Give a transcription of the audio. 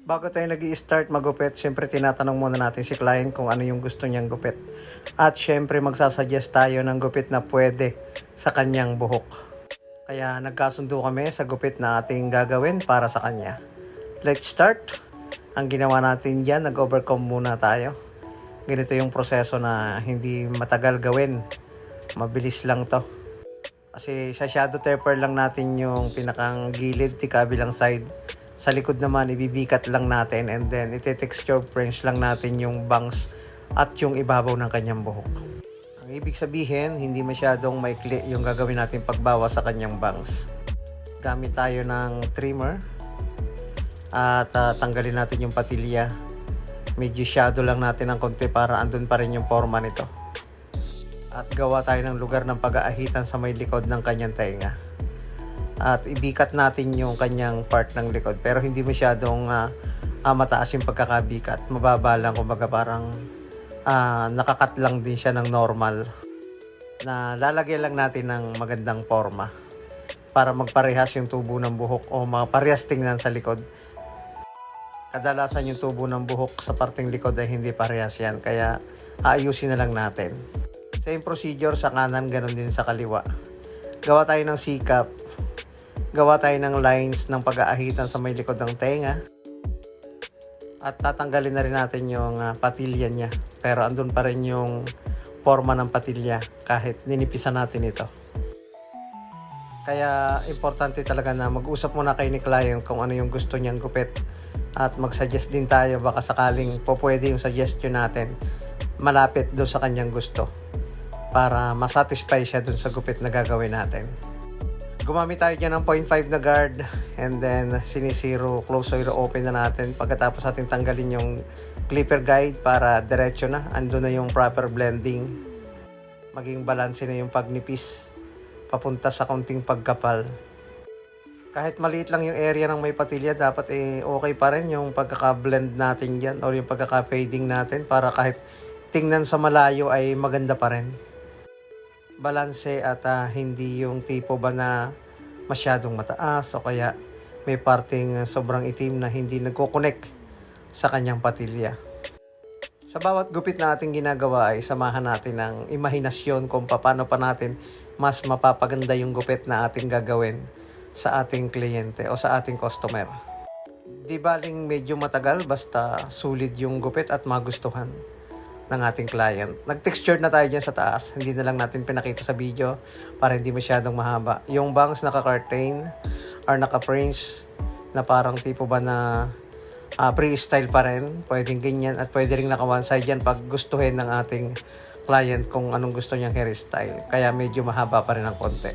Bago tayo nag-i-start magupit, syempre tinatanong muna natin si client kung ano yung gusto niyang gupit. At syempre magsasuggest tayo ng gupit na pwede sa kanyang buhok. Kaya nagkasundo kami sa gupit na ating gagawin para sa kanya. Let's start. Ang ginawa natin dyan, nag-overcome muna tayo. Ganito yung proseso na hindi matagal gawin. Mabilis lang to. Kasi sa shadow taper lang natin yung pinakang gilid, kabilang side. Sa likod naman, ibibikat lang natin and then iti-texture French lang natin yung bangs at yung ibabaw ng kanyang buhok. Ang ibig sabihin, hindi masyadong maikli yung gagawin natin pagbawas sa kanyang bangs. Gamit tayo ng trimmer at tanggalin natin yung patilya. Medyo shadow lang natin ng konti para andun pa rin yung forma nito. At gawa tayo ng lugar ng pag-aahitan sa may likod ng kanyang tenga. At ibikat natin yung kanyang part ng likod, pero hindi masyadong mataas yung pagkakabikat. Mababa lang, kumbaga parang nakakat lang din siya ng normal, na lalagyan lang natin ng magandang forma para magparehas yung tubo ng buhok o parehas tingnan sa likod. Kadalasan yung tubo ng buhok sa parteng likod ay hindi parehas yan, kaya aayusin na lang natin. Same procedure sa kanan, ganun din sa kaliwa. Gawa tayo ng sikap. Gawa tayo ng lines ng pag-aahitan sa may likod ng tenga. At tatanggalin na rin natin yung patilya niya. Pero andun pa rin yung forma ng patilya kahit ninipisan natin ito. Kaya importante talaga na mag-usap muna kayo ni client kung ano yung gusto niyang gupit. At mag-suggest din tayo, baka sakaling pwede yung suggestion natin malapit doon sa kanyang gusto, para masatisfy siya doon sa gupit na gagawin natin. Gumamit tayo dyan ng 0.5 na guard and then sinisiro, close zero open na natin. Pagkatapos natin tanggalin yung clipper guide para diretso na. Ando na yung proper blending. Maging balanse na yung pagnipis papunta sa kaunting pagkapal. Kahit maliit lang yung area ng may patilya, dapat okay pa rin yung pagkaka-blend natin dyan o yung pagkaka-fading natin para kahit tingnan sa malayo ay maganda pa rin. Balanse at hindi yung tipo ba na masyadong mataas o kaya may parting sobrang itim na hindi nagko-connect sa kanyang patilya. Sa bawat gupit na ating ginagawa ay samahan natin ng imahinasyon kung paano pa natin mas mapapaganda yung gupit na ating gagawin sa ating kliyente o sa ating customer. Di baling medyo matagal, basta sulit yung gupit at magustuhan ng ating client. Nag-texture na tayo dyan sa taas. Hindi na lang natin pinakita sa video para hindi masyadong mahaba. Yung bangs naka-curtain or naka-fringe na parang tipo ba na pre-style pa rin. Pwedeng ganyan at pwede rin naka one side yan pag gustuhin ng ating client kung anong gusto niyang hairstyle. Kaya medyo mahaba pa rin ng konti.